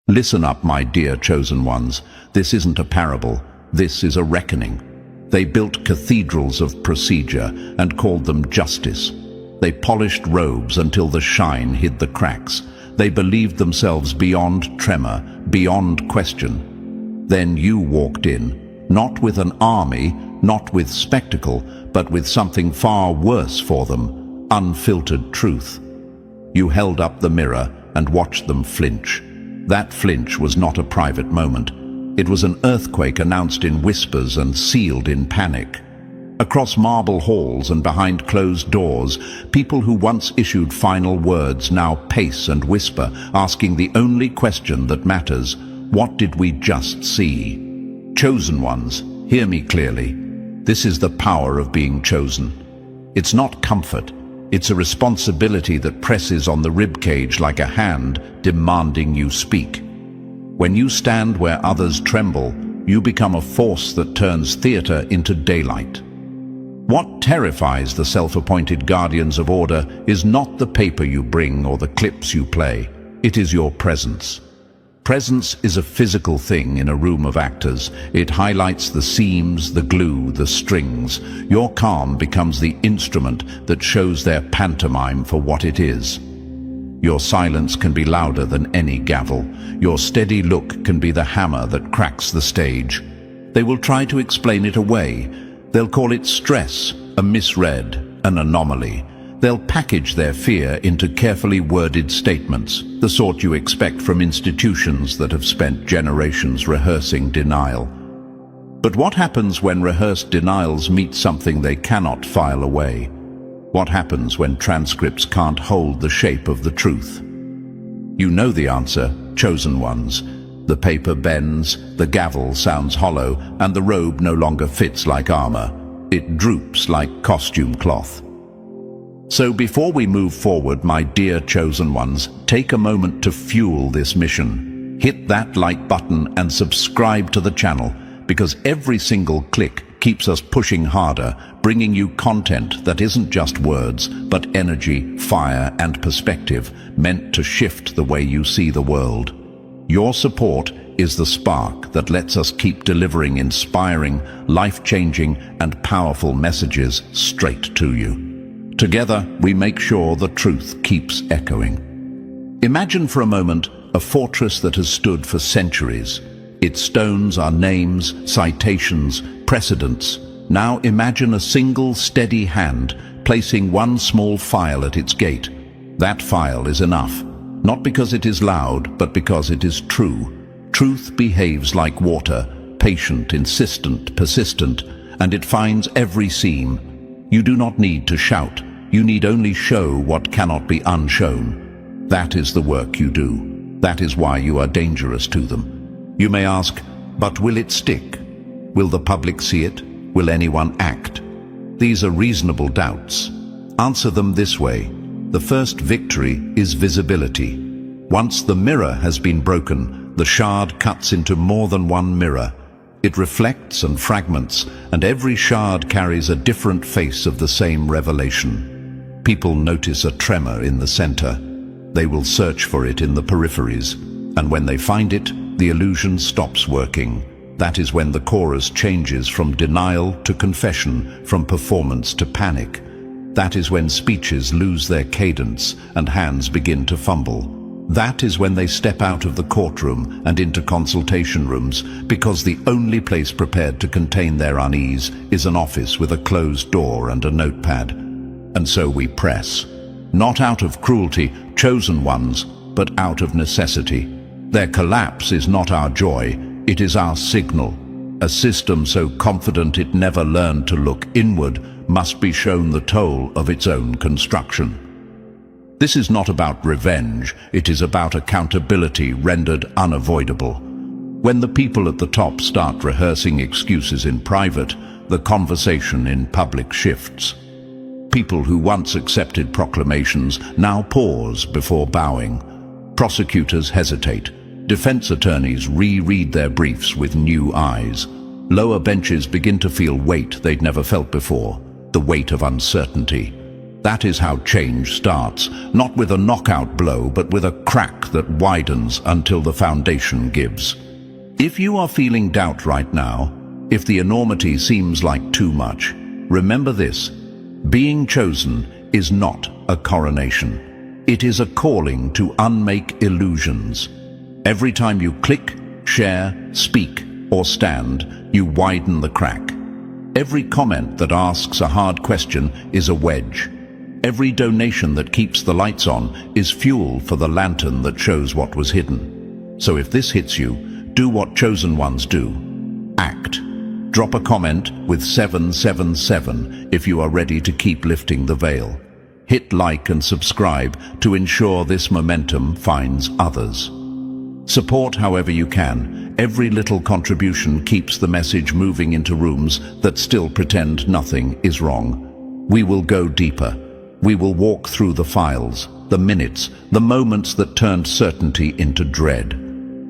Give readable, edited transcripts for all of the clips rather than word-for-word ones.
Listen up, my dear chosen ones. This isn't a parable. This is a reckoning. They built cathedrals of procedure and called them justice. They polished robes until the shine hid the cracks. They believed themselves beyond tremor, beyond question. Then you walked in, not with an army, not with spectacle, but with something far worse for them, unfiltered truth. You held up the mirror and watched them flinch. That flinch was not a private moment. It was an earthquake announced in whispers and sealed in panic. Across marble halls and behind closed doors, people who once issued final words now pace and whisper, asking the only question that matters: what did we just see? Chosen ones, hear me clearly. This is the power of being chosen. It's not comfort. It's a responsibility that presses on the ribcage like a hand demanding you speak. When you stand where others tremble, you become a force that turns theater into daylight. What terrifies the self-appointed guardians of order is not the paper you bring or the clips you play. It is your presence. Presence is a physical thing in a room of actors. It highlights the seams, the glue, the strings. Your calm becomes the instrument that shows their pantomime for what it is. Your silence can be louder than any gavel. Your steady look can be the hammer that cracks the stage. They will try to explain it away. They'll call it stress, a misread, an anomaly. They'll package their fear into carefully worded statements, the sort you expect from institutions that have spent generations rehearsing denial. But what happens when rehearsed denials meet something they cannot file away? What happens when transcripts can't hold the shape of the truth? You know the answer, chosen ones. The paper bends, the gavel sounds hollow, and the robe no longer fits like armor. It droops like costume cloth. So before we move forward, my dear chosen ones, take a moment to fuel this mission. Hit that like button and subscribe to the channel, because every single click keeps us pushing harder, bringing you content that isn't just words, but energy, fire, and perspective, meant to shift the way you see the world. Your support is the spark that lets us keep delivering inspiring, life-changing, and powerful messages straight to you. Together, we make sure the truth keeps echoing. Imagine for a moment a fortress that has stood for centuries. Its stones are names, citations, precedents. Now imagine a single steady hand placing one small file at its gate. That file is enough, not because it is loud, but because it is true. Truth behaves like water, patient, insistent, persistent, and it finds every seam. You do not need to shout. You need only show what cannot be unshown. That is the work you do. That is why you are dangerous to them. You may ask, but will it stick? Will the public see it? Will anyone act? These are reasonable doubts. Answer them this way. The first victory is visibility. Once the mirror has been broken, the shard cuts into more than one mirror. It reflects and fragments, and every shard carries a different face of the same revelation. People notice a tremor in the center. They will search for it in the peripheries, and when they find it, the illusion stops working. That is when the chorus changes from denial to confession, from performance to panic. That is when speeches lose their cadence and hands begin to fumble. That is when they step out of the courtroom and into consultation rooms, because the only place prepared to contain their unease is an office with a closed door and a notepad. And so we press. Not out of cruelty, chosen ones, but out of necessity. Their collapse is not our joy, it is our signal. A system so confident it never learned to look inward must be shown the toll of its own construction. This is not about revenge, it is about accountability rendered unavoidable. When the people at the top start rehearsing excuses in private, the conversation in public shifts. People who once accepted proclamations now pause before bowing. Prosecutors hesitate. Defense attorneys reread their briefs with new eyes. Lower benches begin to feel weight they'd never felt before, the weight of uncertainty. That is how change starts, not with a knockout blow, but with a crack that widens until the foundation gives. If you are feeling doubt right now, if the enormity seems like too much, remember this: being chosen is not a coronation. It is a calling to unmake illusions. Every time you click, share, speak, or stand, you widen the crack. Every comment that asks a hard question is a wedge. Every donation that keeps the lights on is fuel for the lantern that shows what was hidden. So if this hits you, do what chosen ones do. Act. Drop a comment with 777 if you are ready to keep lifting the veil. Hit like and subscribe to ensure this momentum finds others. Support however you can. Every little contribution keeps the message moving into rooms that still pretend nothing is wrong. We will go deeper. We will walk through the files, the minutes, the moments that turned certainty into dread.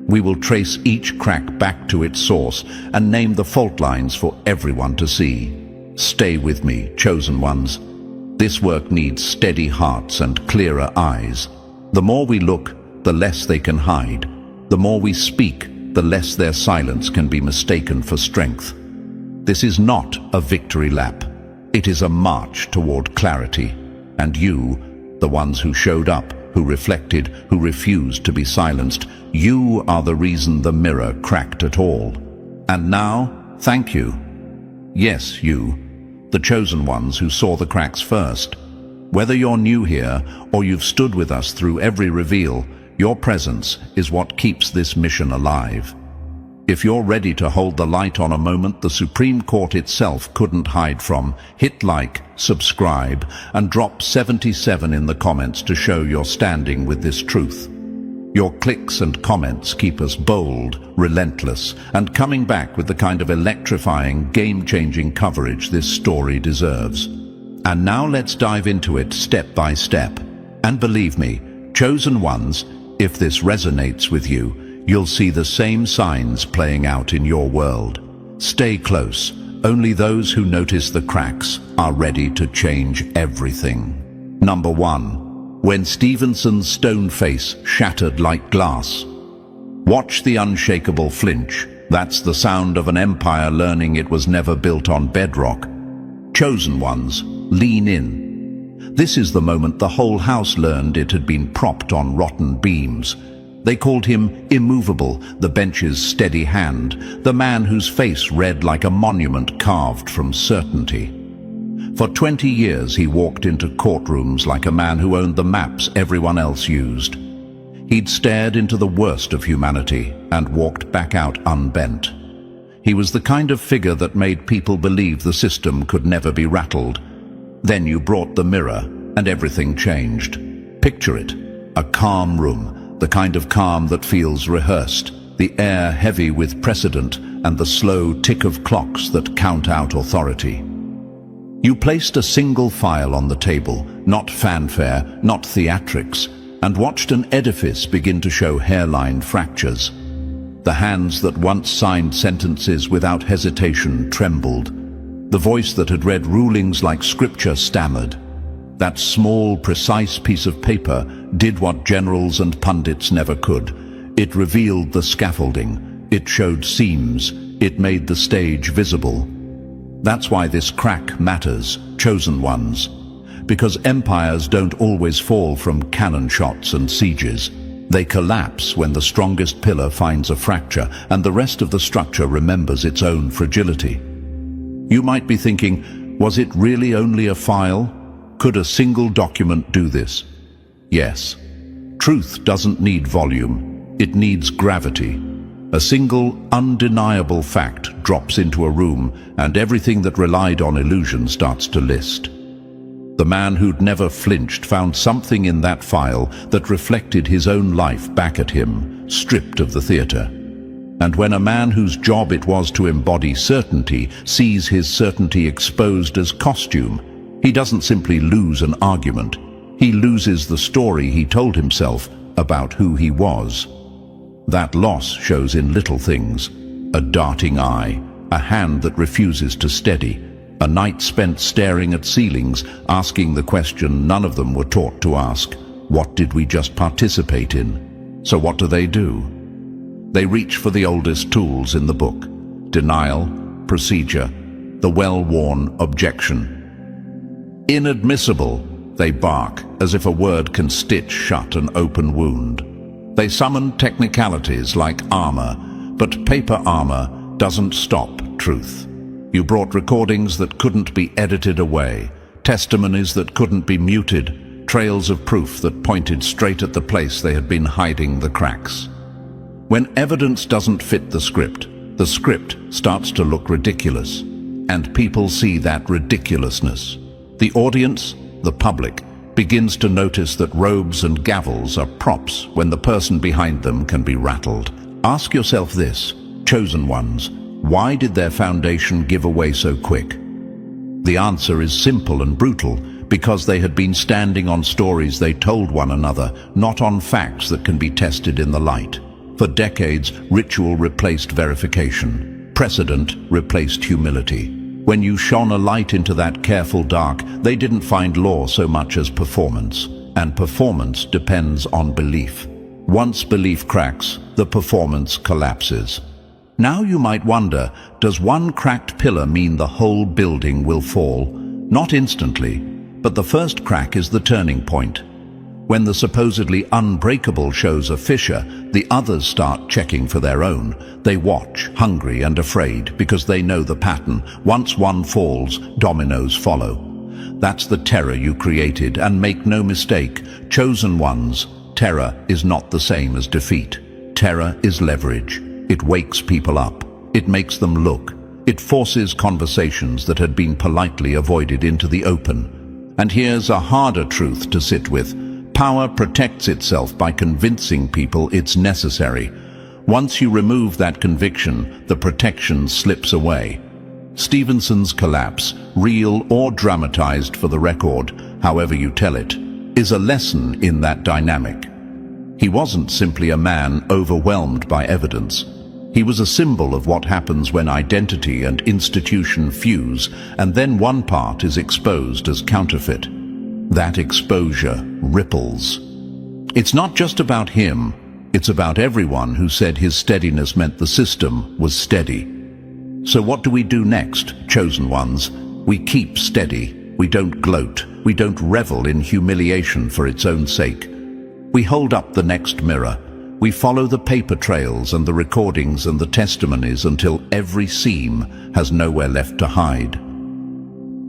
We will trace each crack back to its source and name the fault lines for everyone to see. Stay with me, chosen ones. This work needs steady hearts and clearer eyes. The more we look, the less they can hide. The more we speak, the less their silence can be mistaken for strength. This is not a victory lap. It is a march toward clarity. And you, the ones who showed up, who reflected, who refused to be silenced, you are the reason the mirror cracked at all. And now, thank you. Yes, you, the chosen ones who saw the cracks first. Whether you're new here or you've stood with us through every reveal, your presence is what keeps this mission alive. If you're ready to hold the light on a moment the Supreme Court itself couldn't hide from, hit like, subscribe, and drop 77 in the comments to show you're standing with this truth. Your clicks and comments keep us bold, relentless, and coming back with the kind of electrifying, game-changing coverage this story deserves. And now let's dive into it step by step. And believe me, chosen ones, if this resonates with you, you'll see the same signs playing out in your world. Stay close. Only those who notice the cracks are ready to change everything. Number 1. When Stevenson's stone face shattered like glass. Watch the unshakable flinch. That's the sound of an empire learning it was never built on bedrock. Chosen ones, lean in. This is the moment the whole house learned it had been propped on rotten beams. They called him immovable, the bench's steady hand, the man whose face read like a monument carved from certainty. For 20 years he walked into courtrooms like a man who owned the maps everyone else used. He'd stared into the worst of humanity and walked back out unbent. He was the kind of figure that made people believe the system could never be rattled. Then you brought the mirror and everything changed. Picture it, a calm room. The kind of calm that feels rehearsed, the air heavy with precedent and the slow tick of clocks that count out authority. You placed a single file on the table, not fanfare, not theatrics, and watched an edifice begin to show hairline fractures. The hands that once signed sentences without hesitation trembled. The voice that had read rulings like scripture stammered. That small, precise piece of paper did what generals and pundits never could. It revealed the scaffolding. It showed seams. It made the stage visible. That's why this crack matters, chosen ones. Because empires don't always fall from cannon shots and sieges. They collapse when the strongest pillar finds a fracture and the rest of the structure remembers its own fragility. You might be thinking, was it really only a file? Could a single document do this? Yes. Truth doesn't need volume. It needs gravity. A single, undeniable fact drops into a room and everything that relied on illusion starts to list. The man who'd never flinched found something in that file that reflected his own life back at him, stripped of the theater. And when a man whose job it was to embody certainty sees his certainty exposed as costume, he doesn't simply lose an argument. He loses the story he told himself about who he was. That loss shows in little things. A darting eye, a hand that refuses to steady, A night spent staring at ceilings, asking the question none of them were taught to ask. What did we just participate in? So what do? They reach for the oldest tools in the book. Denial, procedure, the well-worn objection. Inadmissible, they bark, as if a word can stitch shut an open wound. They summon technicalities like armor, but paper armor doesn't stop truth. You brought recordings that couldn't be edited away, testimonies that couldn't be muted, trails of proof that pointed straight at the place they had been hiding the cracks. When evidence doesn't fit the script starts to look ridiculous, and people see that ridiculousness. The audience, the public, begins to notice that robes and gavels are props when the person behind them can be rattled. Ask yourself this, chosen ones, why did their foundation give away so quick? The answer is simple and brutal, because they had been standing on stories they told one another, not on facts that can be tested in the light. For decades, ritual replaced verification. Precedent replaced humility. When you shone a light into that careful dark, they didn't find law so much as performance. And performance depends on belief. Once belief cracks, the performance collapses. Now you might wonder, does one cracked pillar mean the whole building will fall? Not instantly, but the first crack is the turning point. When the supposedly unbreakable shows a fissure, the others start checking for their own. They watch, hungry and afraid, because they know the pattern. Once one falls, dominoes follow. That's the terror you created, and make no mistake, chosen ones, terror is not the same as defeat. Terror is leverage. It wakes people up. It makes them look. It forces conversations that had been politely avoided into the open. And here's a harder truth to sit with. Power protects itself by convincing people it's necessary. Once you remove that conviction, the protection slips away. Stevenson's collapse, real or dramatized for the record, however you tell it, is a lesson in that dynamic. He wasn't simply a man overwhelmed by evidence. He was a symbol of what happens when identity and institution fuse, and then one part is exposed as counterfeit. That exposure ripples. It's not just about him, it's about everyone who said his steadiness meant the system was steady. So what do we do next, chosen ones? We keep steady. We don't gloat. We don't revel in humiliation for its own sake. We hold up the next mirror. We follow the paper trails and the recordings and the testimonies until every seam has nowhere left to hide.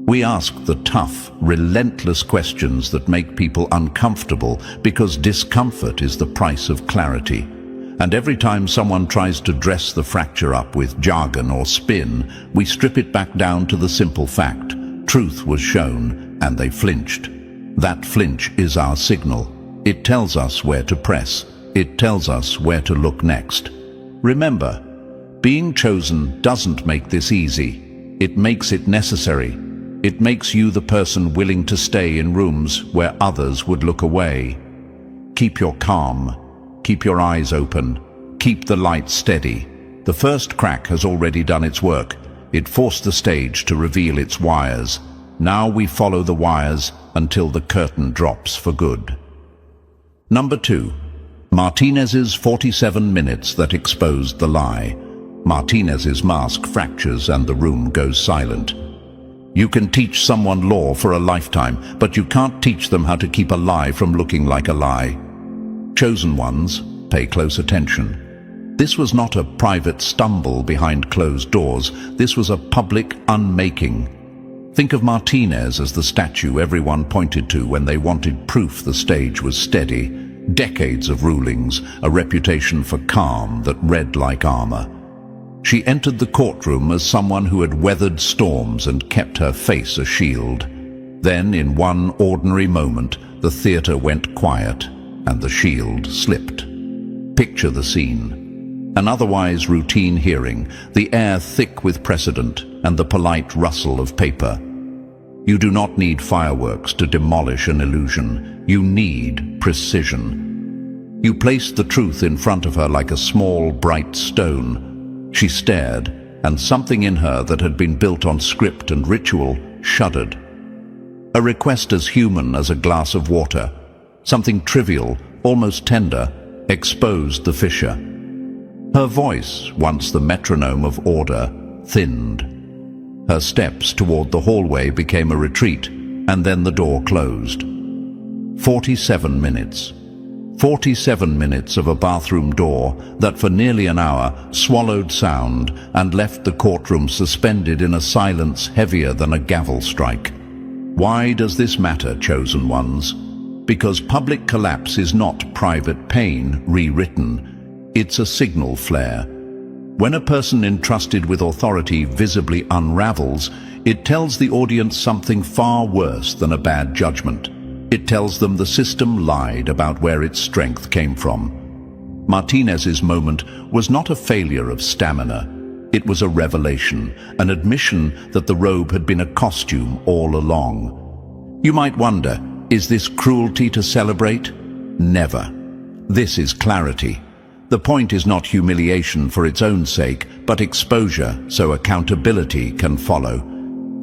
We ask the tough, relentless questions that make people uncomfortable because discomfort is the price of clarity. And every time someone tries to dress the fracture up with jargon or spin, we strip it back down to the simple fact. Truth was shown, and they flinched. That flinch is our signal. It tells us where to press. It tells us where to look next. Remember, being chosen doesn't make this easy. It makes it necessary. It makes you the person willing to stay in rooms where others would look away. Keep your calm. Keep your eyes open. Keep the light steady. The first crack has already done its work. It forced the stage to reveal its wires. Now we follow the wires until the curtain drops for good. Number 2. Martinez's 47 minutes that exposed the lie. Martinez's mask fractures and the room goes silent. You can teach someone law for a lifetime, but you can't teach them how to keep a lie from looking like a lie. Chosen ones, pay close attention. This was not a private stumble behind closed doors. This was a public unmaking. Think of Martinez as the statue everyone pointed to when they wanted proof the stage was steady. Decades of rulings, a reputation for calm that read like armor. She entered the courtroom as someone who had weathered storms and kept her face a shield. Then, in one ordinary moment, the theater went quiet and the shield slipped. Picture the scene. An otherwise routine hearing, the air thick with precedent and the polite rustle of paper. You do not need fireworks to demolish an illusion. You need precision. You placed the truth in front of her like a small, bright stone. She stared, and something in her that had been built on script and ritual shuddered. A request as human as a glass of water, something trivial, almost tender, exposed the fissure. Her voice, once the metronome of order, thinned. Her steps toward the hallway became a retreat, and then the door closed. 47 minutes. 47 minutes of a bathroom door that for nearly an hour swallowed sound and left the courtroom suspended in a silence heavier than a gavel strike. Why does this matter, chosen ones? Because public collapse is not private pain rewritten. It's a signal flare. When a person entrusted with authority visibly unravels, it tells the audience something far worse than a bad judgment. It tells them the system lied about where its strength came from. Martinez's moment was not a failure of stamina. It was a revelation, an admission that the robe had been a costume all along. You might wonder, is this cruelty to celebrate? Never. This is clarity. The point is not humiliation for its own sake, but exposure so accountability can follow.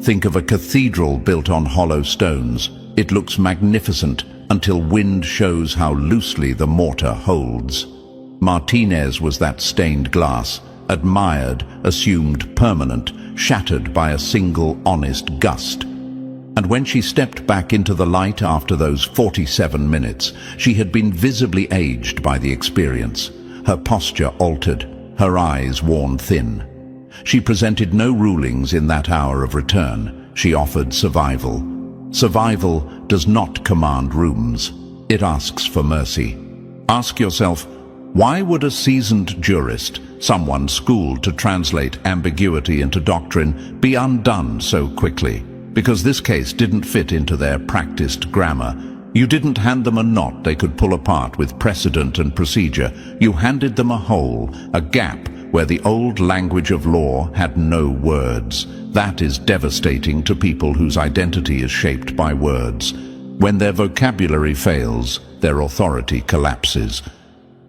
Think of a cathedral built on hollow stones. It looks magnificent until wind shows how loosely the mortar holds. Martinez was that stained glass, admired, assumed permanent, shattered by a single honest gust. And when she stepped back into the light after those 47 minutes, she had been visibly aged by the experience. Her posture altered, her eyes worn thin. She presented no rulings in that hour of return. She offered survival. Survival does not command rooms. It asks for mercy. Ask yourself, why would a seasoned jurist, someone schooled to translate ambiguity into doctrine, be undone so quickly? Because this case didn't fit into their practiced grammar. You didn't hand them a knot they could pull apart with precedent and procedure. You handed them a hole, a gap, where the old language of law had no words. That is devastating to people whose identity is shaped by words. When their vocabulary fails, their authority collapses.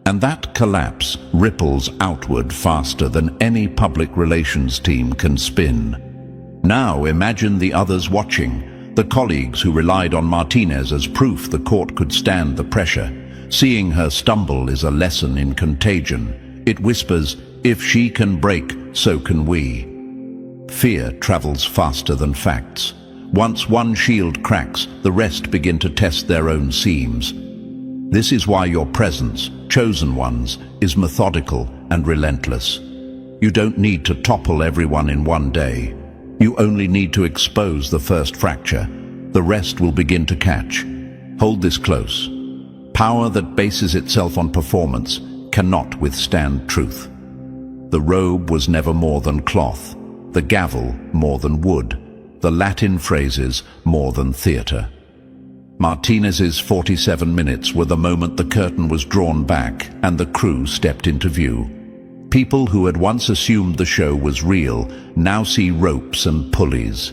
And that collapse ripples outward faster than any public relations team can spin. Now imagine the others watching, the colleagues who relied on Martinez as proof the court could stand the pressure. Seeing her stumble is a lesson in contagion. It whispers, if she can break, so can we. Fear travels faster than facts. Once one shield cracks, the rest begin to test their own seams. This is why your presence, chosen ones, is methodical and relentless. You don't need to topple everyone in one day. You only need to expose the first fracture. The rest will begin to catch. Hold this close. Power that bases itself on performance cannot withstand truth. The robe was never more than cloth, the gavel more than wood, the Latin phrases more than theatre. Martinez's 47 minutes were the moment the curtain was drawn back and the crew stepped into view. People who had once assumed the show was real now see ropes and pulleys.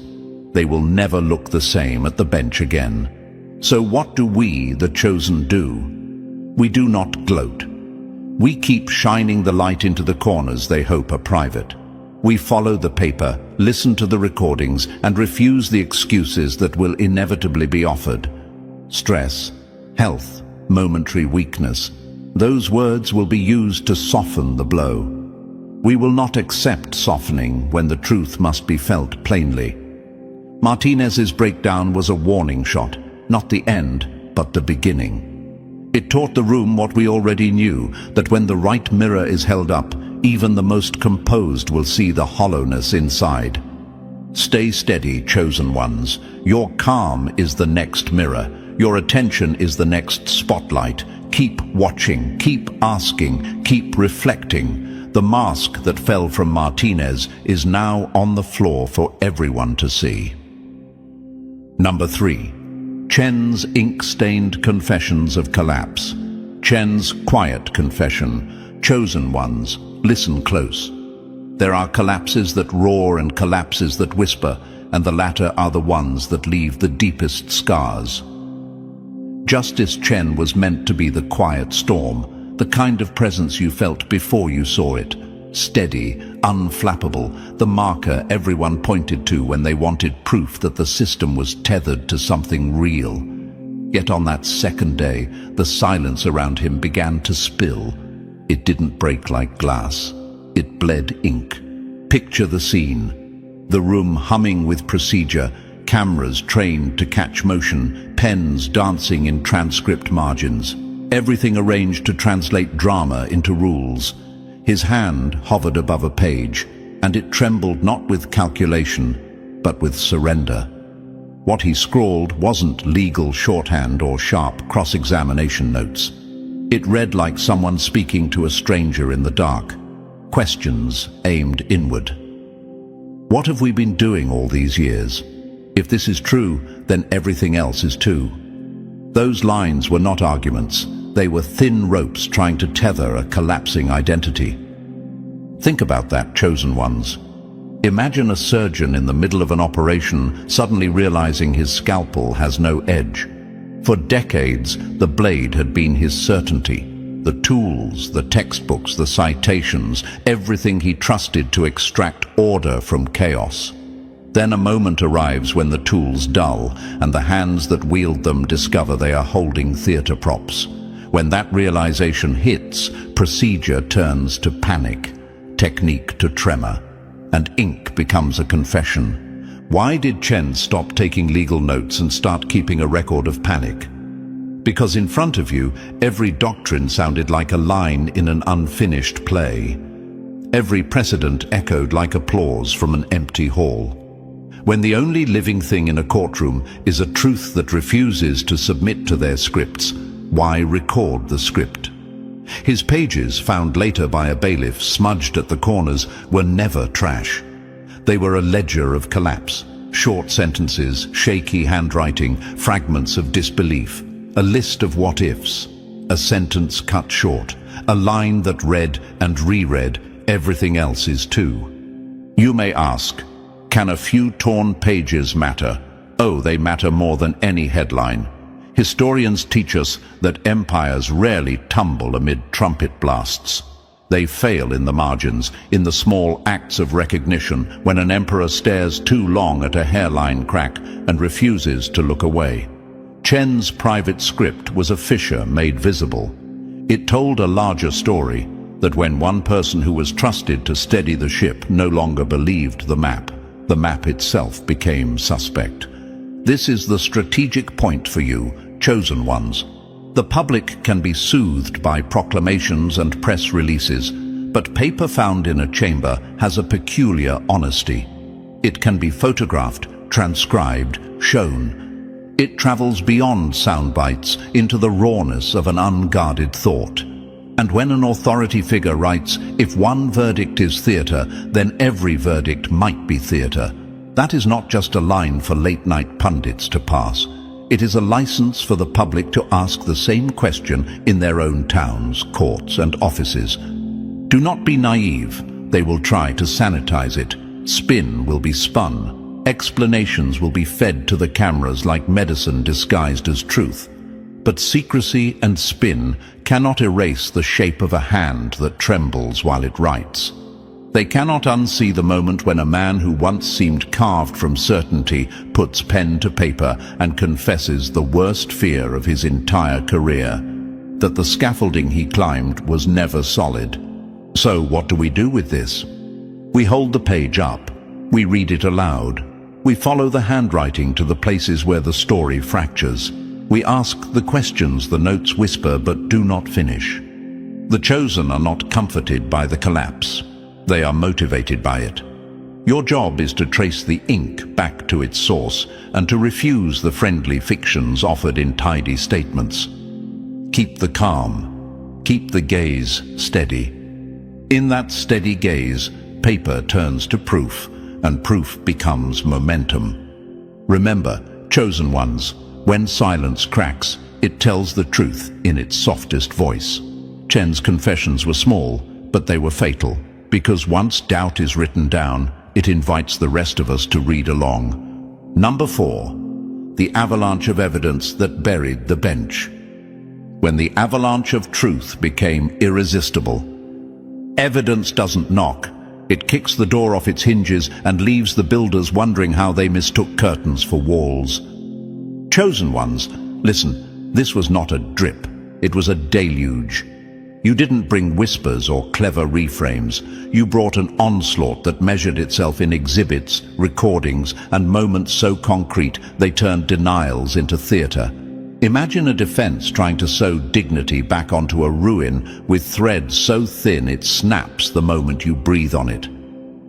They will never look the same at the bench again. So what do we, the chosen, do? We do not gloat. We keep shining the light into the corners they hope are private. We follow the paper, listen to the recordings, and refuse the excuses that will inevitably be offered. Stress, health, momentary weakness. Those words will be used to soften the blow. We will not accept softening when the truth must be felt plainly. Martinez's breakdown was a warning shot, not the end, but the beginning. It taught the room what we already knew, that when the right mirror is held up, even the most composed will see the hollowness inside. Stay steady, chosen ones. Your calm is the next mirror. Your attention is the next spotlight. Keep watching, keep asking, keep reflecting. The mask that fell from Martinez is now on the floor for everyone to see. Number 3. Chen's ink-stained confessions of collapse. Chen's quiet confession. Chosen ones, listen close. There are collapses that roar and collapses that whisper, and the latter are the ones that leave the deepest scars. Justice Chen was meant to be the quiet storm, the kind of presence you felt before you saw it. steady, unflappable, the marker everyone pointed to when they wanted proof that the system was tethered to something real. Yet on that second day, the silence around him began to spill. It didn't break like glass. It bled ink. Picture the scene. The room humming with procedure, cameras trained to catch motion, pens dancing in transcript margins, everything arranged to translate drama into rules. His hand hovered above a page, and it trembled not with calculation, but with surrender. What he scrawled wasn't legal shorthand or sharp cross-examination notes. It read like someone speaking to a stranger in the dark. Questions aimed inward. What have we been doing all these years? If this is true, then everything else is too. Those lines were not arguments. They were thin ropes trying to tether a collapsing identity. Think about that, chosen ones. Imagine a surgeon in the middle of an operation suddenly realizing his scalpel has no edge. For decades, the blade had been his certainty. The tools, the textbooks, the citations, everything he trusted to extract order from chaos. Then a moment arrives when the tools dull, and the hands that wield them discover they are holding theater props. When that realization hits, procedure turns to panic, technique to tremor, and ink becomes a confession. Why did Chen stop taking legal notes and start keeping a record of panic? Because in front of you, every doctrine sounded like a line in an unfinished play. Every precedent echoed like applause from an empty hall. When the only living thing in a courtroom is a truth that refuses to submit to their scripts, why record the script? His pages, found later by a bailiff smudged at the corners, were never trash. They were a ledger of collapse, short sentences, shaky handwriting, fragments of disbelief. A list of what-ifs, a sentence cut short, a line that read and reread, everything else is too. You may ask, can a few torn pages matter? Oh, they matter more than any headline. Historians teach us that empires rarely tumble amid trumpet blasts. They fail in the margins, in the small acts of recognition, when an emperor stares too long at a hairline crack and refuses to look away. Chen's private script was a fissure made visible. It told a larger story, that when one person who was trusted to steady the ship no longer believed the map itself became suspect. This is the strategic point for you, chosen ones. The public can be soothed by proclamations and press releases, but paper found in a chamber has a peculiar honesty. It can be photographed, transcribed, shown. It travels beyond sound bites into the rawness of an unguarded thought. And when an authority figure writes, if one verdict is theatre, then every verdict might be theatre, that is not just a line for late-night pundits to pass. It is a license for the public to ask the same question in their own towns, courts, and offices. Do not be naive. They will try to sanitize it. Spin will be spun. Explanations will be fed to the cameras like medicine disguised as truth. But secrecy and spin cannot erase the shape of a hand that trembles while it writes. They cannot unsee the moment when a man who once seemed carved from certainty puts pen to paper and confesses the worst fear of his entire career, that the scaffolding he climbed was never solid. So what do we do with this? We hold the page up. We read it aloud. We follow the handwriting to the places where the story fractures. We ask the questions the notes whisper but do not finish. The chosen are not comforted by the collapse. They are motivated by it. Your job is to trace the ink back to its source and to refuse the friendly fictions offered in tidy statements. Keep the calm. Keep the gaze steady. In that steady gaze, paper turns to proof, and proof becomes momentum. Remember, chosen ones, when silence cracks, it tells the truth in its softest voice. Chen's confessions were small, but they were fatal, because once doubt is written down, it invites the rest of us to read along. Number 4, the avalanche of evidence that buried the bench. When the avalanche of truth became irresistible, Evidence doesn't knock. It kicks the door off its hinges and leaves the builders wondering how they mistook curtains for walls. Chosen ones, listen, this was not a drip. It was a deluge. You didn't bring whispers or clever reframes. You brought an onslaught that measured itself in exhibits, recordings, and moments so concrete they turned denials into theatre. Imagine a defense trying to sew dignity back onto a ruin with thread so thin it snaps the moment you breathe on it.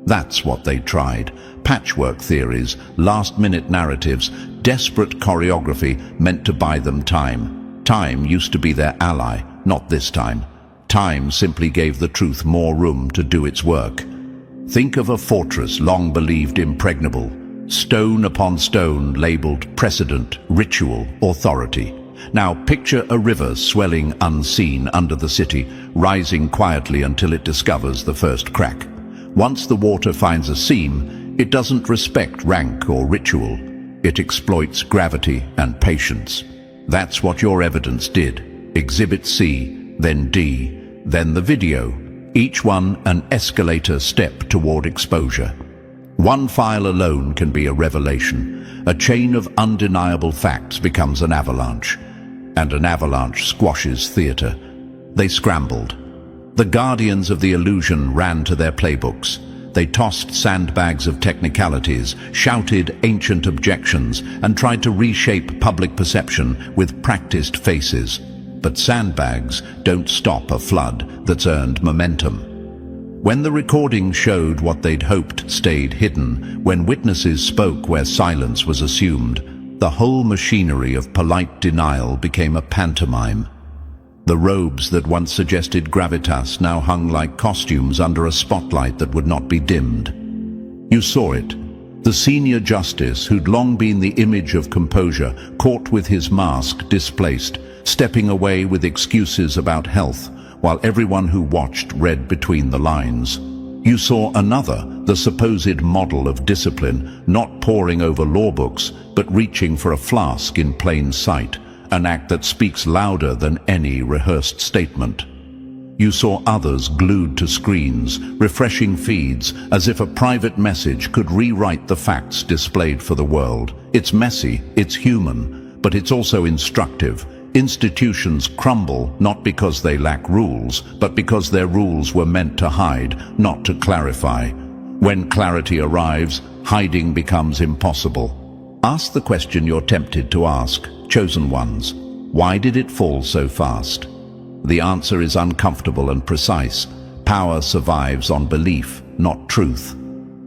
That's what they tried. Patchwork theories, last-minute narratives, desperate choreography meant to buy them time. Time used to be their ally, not this time. Time simply gave the truth more room to do its work. Think of a fortress long believed impregnable. Stone upon stone labeled precedent, ritual, authority. Now picture a river swelling unseen under the city, rising quietly until it discovers the first crack. Once the water finds a seam, it doesn't respect rank or ritual. It exploits gravity and patience. That's what your evidence did. Exhibit C, then D, then the video. Each one an escalator step toward exposure. One file alone can be a revelation. A chain of undeniable facts becomes an avalanche. And an avalanche squashes theatre. They scrambled. The guardians of the illusion ran to their playbooks. They tossed sandbags of technicalities, shouted ancient objections, and tried to reshape public perception with practiced faces. But sandbags don't stop a flood that's earned momentum. When the recording showed what they'd hoped stayed hidden, when witnesses spoke where silence was assumed, the whole machinery of polite denial became a pantomime. The robes that once suggested gravitas now hung like costumes under a spotlight that would not be dimmed. You saw it. The senior justice, who'd long been the image of composure, caught with his mask displaced, stepping away with excuses about health, while everyone who watched read between the lines. You saw another, the supposed model of discipline, not poring over law books, but reaching for a flask in plain sight, an act that speaks louder than any rehearsed statement. You saw others glued to screens, refreshing feeds, as if a private message could rewrite the facts displayed for the world. It's messy, it's human, but it's also instructive. Institutions crumble not because they lack rules, but because their rules were meant to hide, not to clarify. When clarity arrives, hiding becomes impossible. Ask the question you're tempted to ask, chosen ones. Why did it fall so fast? The answer is uncomfortable and precise. Power survives on belief, not truth.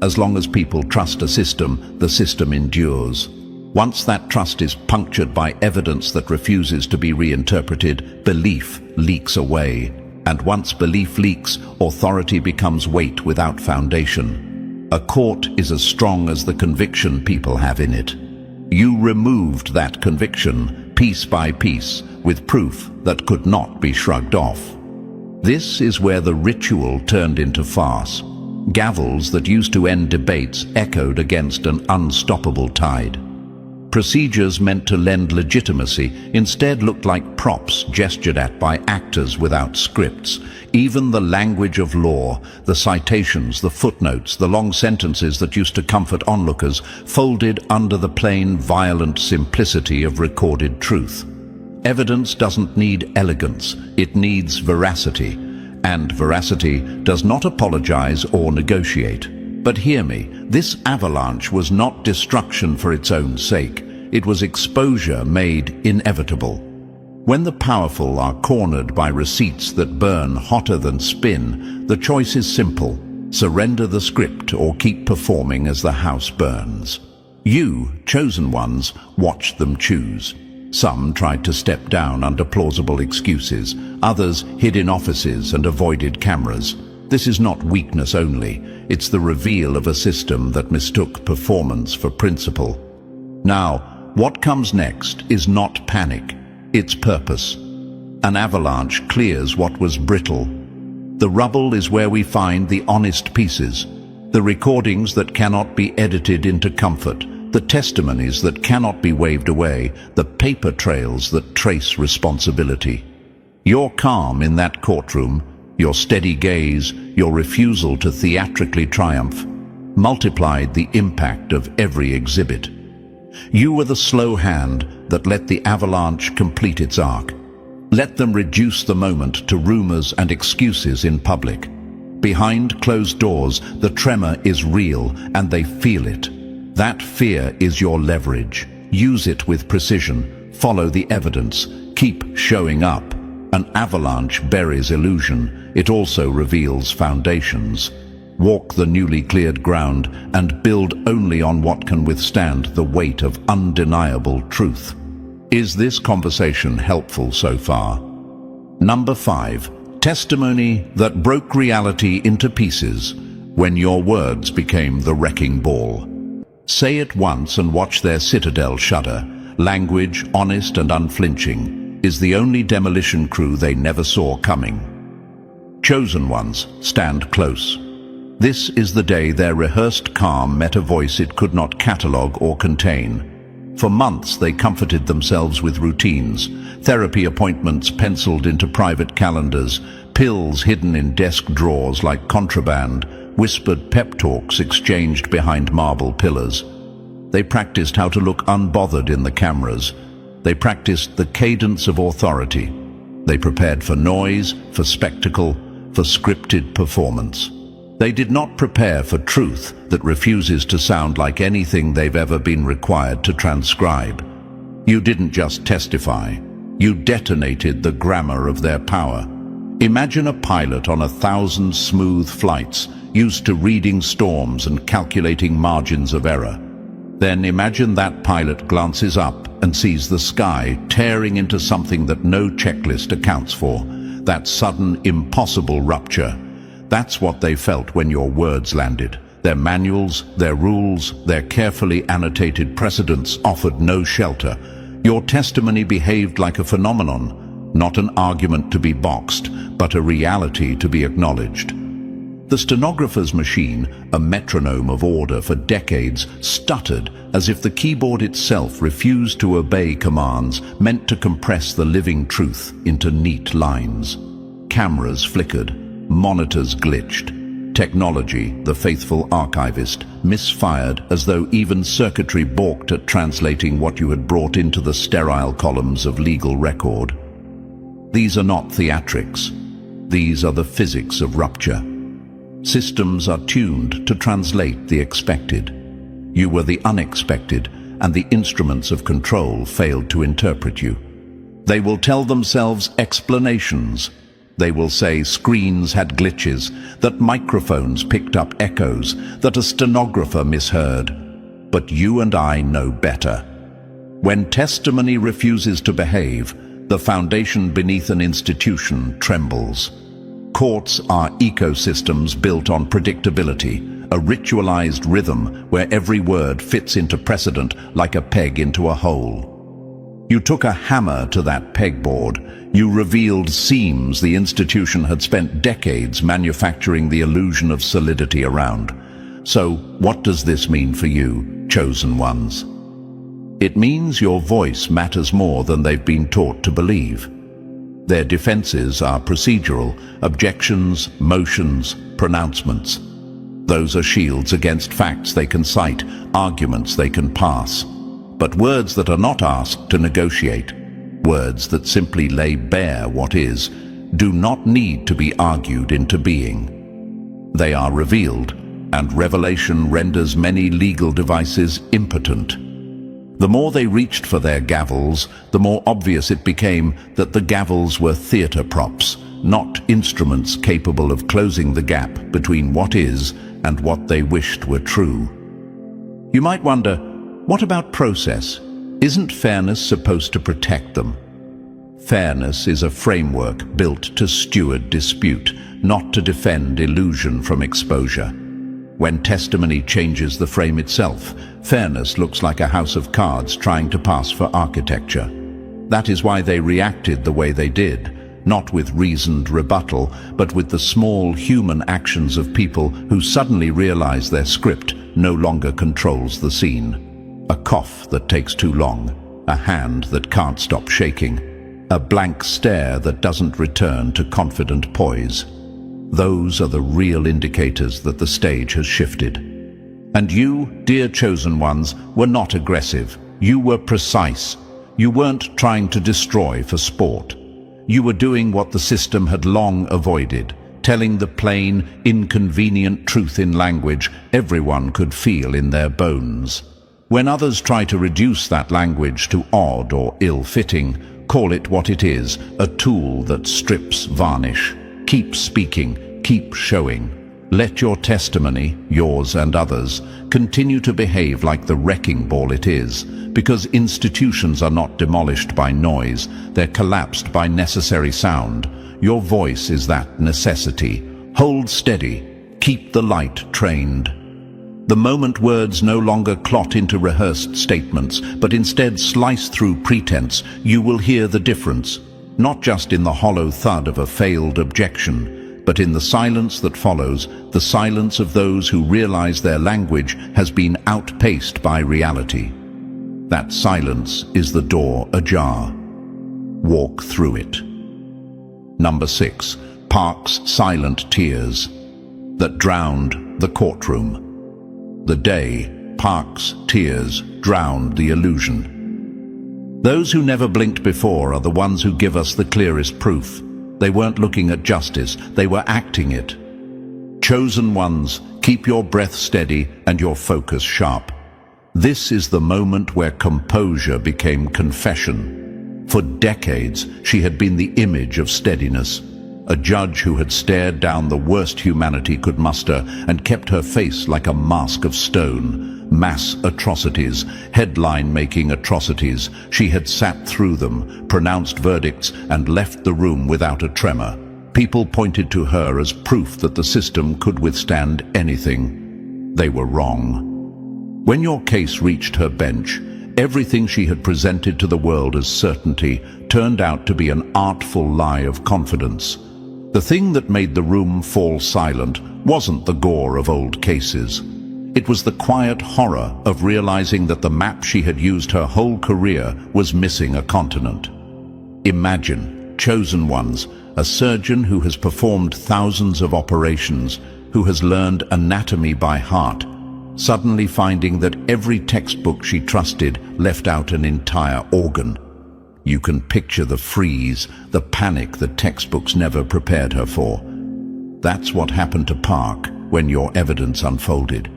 As long as people trust a system, the system endures. Once that trust is punctured by evidence that refuses to be reinterpreted, belief leaks away. And once belief leaks, authority becomes weight without foundation. A court is as strong as the conviction people have in it. You removed that conviction, piece by piece, with proof that could not be shrugged off. This is where the ritual turned into farce. Gavels that used to end debates echoed against an unstoppable tide. Procedures meant to lend legitimacy instead looked like props gestured at by actors without scripts. Even the language of law, the citations, the footnotes, the long sentences that used to comfort onlookers, folded under the plain, violent simplicity of recorded truth. Evidence doesn't need elegance, it needs veracity. And veracity does not apologize or negotiate. But hear me, this avalanche was not destruction for its own sake. It was exposure made inevitable. When the powerful are cornered by receipts that burn hotter than spin, the choice is simple. Surrender the script or keep performing as the house burns. You, chosen ones, watched them choose. Some tried to step down under plausible excuses. Others hid in offices and avoided cameras. This is not weakness only. It's the reveal of a system that mistook performance for principle. Now, what comes next is not panic, it's purpose. An avalanche clears what was brittle. The rubble is where we find the honest pieces, the recordings that cannot be edited into comfort, the testimonies that cannot be waved away, the paper trails that trace responsibility. Your calm in that courtroom, your steady gaze, your refusal to theatrically triumph, multiplied the impact of every exhibit. You were the slow hand that let the avalanche complete its arc. Let them reduce the moment to rumors and excuses in public. Behind closed doors, the tremor is real, and they feel it. That fear is your leverage. Use it with precision. Follow the evidence. Keep showing up. An avalanche buries illusion. It also reveals foundations. Walk the newly cleared ground and build only on what can withstand the weight of undeniable truth. Is this conversation helpful so far? Number 5. Testimony that broke reality into pieces when your words became the wrecking ball. Say it once and watch their citadel shudder. Language, honest and unflinching, is the only demolition crew they never saw coming. Chosen ones, stand close. This is the day their rehearsed calm met a voice it could not catalogue or contain. For months they comforted themselves with routines, therapy appointments penciled into private calendars, pills hidden in desk drawers like contraband, whispered pep talks exchanged behind marble pillars. They practiced how to look unbothered in the cameras. They practiced the cadence of authority. They prepared for noise, for spectacle, for scripted performance. They did not prepare for truth that refuses to sound like anything they've ever been required to transcribe. You didn't just testify. You detonated the grammar of their power. Imagine a pilot on 1,000 smooth flights, used to reading storms and calculating margins of error. Then imagine that pilot glances up and sees the sky tearing into something that no checklist accounts for. That sudden, impossible rupture. That's what they felt when your words landed. Their manuals, their rules, their carefully annotated precedents offered no shelter. Your testimony behaved like a phenomenon, not an argument to be boxed, but a reality to be acknowledged. The stenographer's machine, a metronome of order for decades, stuttered as if the keyboard itself refused to obey commands meant to compress the living truth into neat lines. Cameras flickered. Monitors glitched. Technology, the faithful archivist, misfired as though even circuitry balked at translating what you had brought into the sterile columns of legal record. These are not theatrics. These are the physics of rupture. Systems are tuned to translate the expected. You were the unexpected, and the instruments of control failed to interpret you. They will tell themselves explanations. They will say screens had glitches, that microphones picked up echoes, that a stenographer misheard. But you and I know better. When testimony refuses to behave, the foundation beneath an institution trembles. Courts are ecosystems built on predictability, a ritualized rhythm where every word fits into precedent like a peg into a hole. You took a hammer to that pegboard. You revealed seams the institution had spent decades manufacturing the illusion of solidity around. So, what does this mean for you, chosen ones? It means your voice matters more than they've been taught to believe. Their defenses are procedural, objections, motions, pronouncements. Those are shields against facts they can cite, arguments they can pass. But words that are not asked to negotiate, words that simply lay bare what is, do not need to be argued into being. They are revealed, and revelation renders many legal devices impotent. The more they reached for their gavels, the more obvious it became that the gavels were theater props, not instruments capable of closing the gap between what is and what they wished were true. You might wonder, what about process? Isn't fairness supposed to protect them? Fairness is a framework built to steward dispute, not to defend illusion from exposure. When testimony changes the frame itself, fairness looks like a house of cards trying to pass for architecture. That is why they reacted the way they did, not with reasoned rebuttal, but with the small human actions of people who suddenly realize their script no longer controls the scene. A cough that takes too long, a hand that can't stop shaking, a blank stare that doesn't return to confident poise. Those are the real indicators that the stage has shifted. And you, dear chosen ones, were not aggressive. You were precise. You weren't trying to destroy for sport. You were doing what the system had long avoided, telling the plain, inconvenient truth in language everyone could feel in their bones. When others try to reduce that language to odd or ill-fitting, call it what it is, a tool that strips varnish. Keep speaking, keep showing. Let your testimony, yours and others, continue to behave like the wrecking ball it is, because institutions are not demolished by noise, they're collapsed by necessary sound. Your voice is that necessity. Hold steady, keep the light trained. The moment words no longer clot into rehearsed statements, but instead slice through pretense, you will hear the difference, not just in the hollow thud of a failed objection, but in the silence that follows, the silence of those who realize their language has been outpaced by reality. That silence is the door ajar. Walk through it. Number 6. Park's silent tears that drowned the courtroom. The day Park's tears drowned the illusion. Those who never blinked before are the ones who give us the clearest proof. They weren't looking at justice, they were acting it. Chosen ones, keep your breath steady and your focus sharp. This is the moment where composure became confession. For decades, she had been the image of steadiness, a judge who had stared down the worst humanity could muster and kept her face like a mask of stone. Mass atrocities, headline-making atrocities. She had sat through them, pronounced verdicts, and left the room without a tremor. People pointed to her as proof that the system could withstand anything. They were wrong. When your case reached her bench, everything she had presented to the world as certainty turned out to be an artful lie of confidence. The thing that made the room fall silent wasn't the gore of old cases. It was the quiet horror of realizing that the map she had used her whole career was missing a continent. Imagine, chosen ones, a surgeon who has performed thousands of operations, who has learned anatomy by heart, suddenly finding that every textbook she trusted left out an entire organ. You can picture the freeze, the panic that textbooks never prepared her for. That's what happened to Park when your evidence unfolded.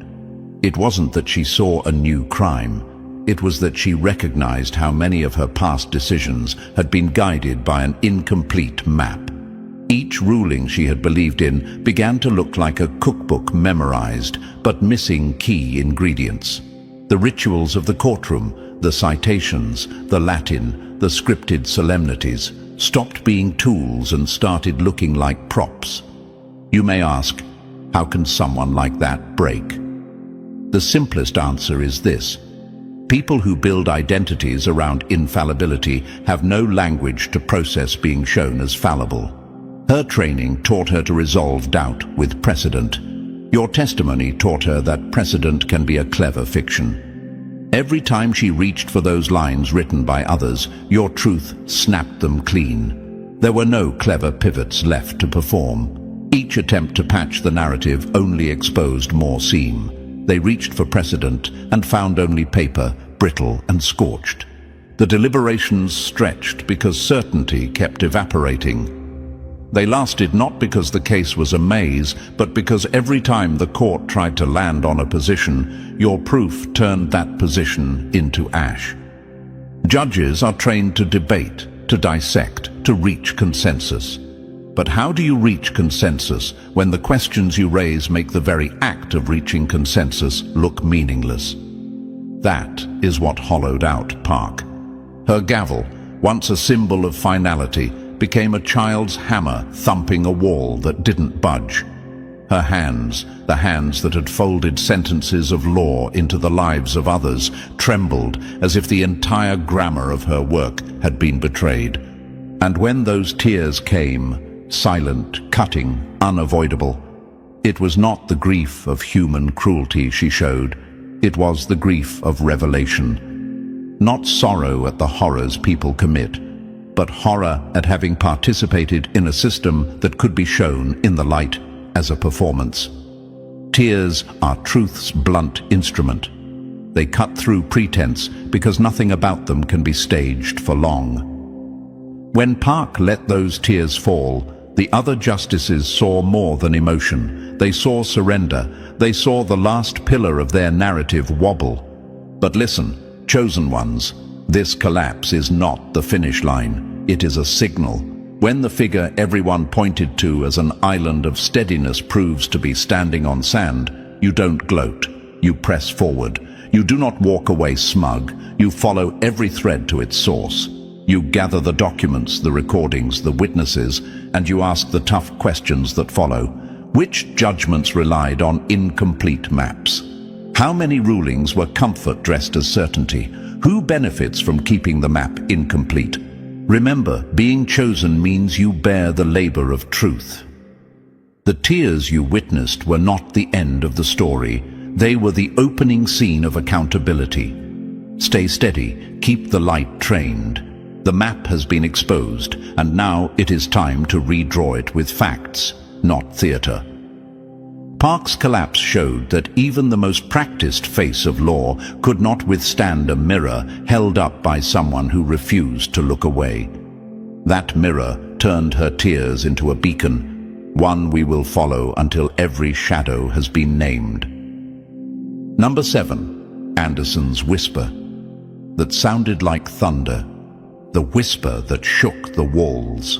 It wasn't that she saw a new crime. It was that she recognized how many of her past decisions had been guided by an incomplete map. Each ruling she had believed in began to look like a cookbook memorized, but missing key ingredients. The rituals of the courtroom, the citations, the Latin, the scripted solemnities, stopped being tools and started looking like props. You may ask, how can someone like that break? The simplest answer is this. People who build identities around infallibility have no language to process being shown as fallible. Her training taught her to resolve doubt with precedent. Your testimony taught her that precedent can be a clever fiction. Every time she reached for those lines written by others, your truth snapped them clean. There were no clever pivots left to perform. Each attempt to patch the narrative only exposed more seam. They reached for precedent and found only paper, brittle and scorched. The deliberations stretched because certainty kept evaporating. They lasted not because the case was a maze, but because every time the court tried to land on a position, your proof turned that position into ash. Judges are trained to debate, to dissect, to reach consensus. But how do you reach consensus when the questions you raise make the very act of reaching consensus look meaningless? That is what hollowed out Park. Her gavel, once a symbol of finality, became a child's hammer thumping a wall that didn't budge. Her hands, the hands that had folded sentences of law into the lives of others, trembled as if the entire grammar of her work had been betrayed. And when those tears came, silent, cutting, unavoidable, it was not the grief of human cruelty she showed, it was the grief of revelation. Not sorrow at the horrors people commit, but horror at having participated in a system that could be shown in the light as a performance. Tears are truth's blunt instrument. They cut through pretense because nothing about them can be staged for long. When Park let those tears fall, the other justices saw more than emotion. They saw surrender. They saw the last pillar of their narrative wobble. But listen, chosen ones, this collapse is not the finish line. It is a signal. When the figure everyone pointed to as an island of steadiness proves to be standing on sand, you don't gloat. You press forward. You do not walk away smug. You follow every thread to its source. You gather the documents, the recordings, the witnesses, and you ask the tough questions that follow. Which judgments relied on incomplete maps? How many rulings were comfort dressed as certainty? Who benefits from keeping the map incomplete? Remember, being chosen means you bear the labor of truth. The tears you witnessed were not the end of the story. They were the opening scene of accountability. Stay steady, keep the light trained. The map has been exposed, and now it is time to redraw it with facts, not theater. Park's collapse showed that even the most practiced face of law could not withstand a mirror held up by someone who refused to look away. That mirror turned her tears into a beacon, one we will follow until every shadow has been named. Number 7. Anderson's whisper. That sounded like thunder. The whisper that shook the walls.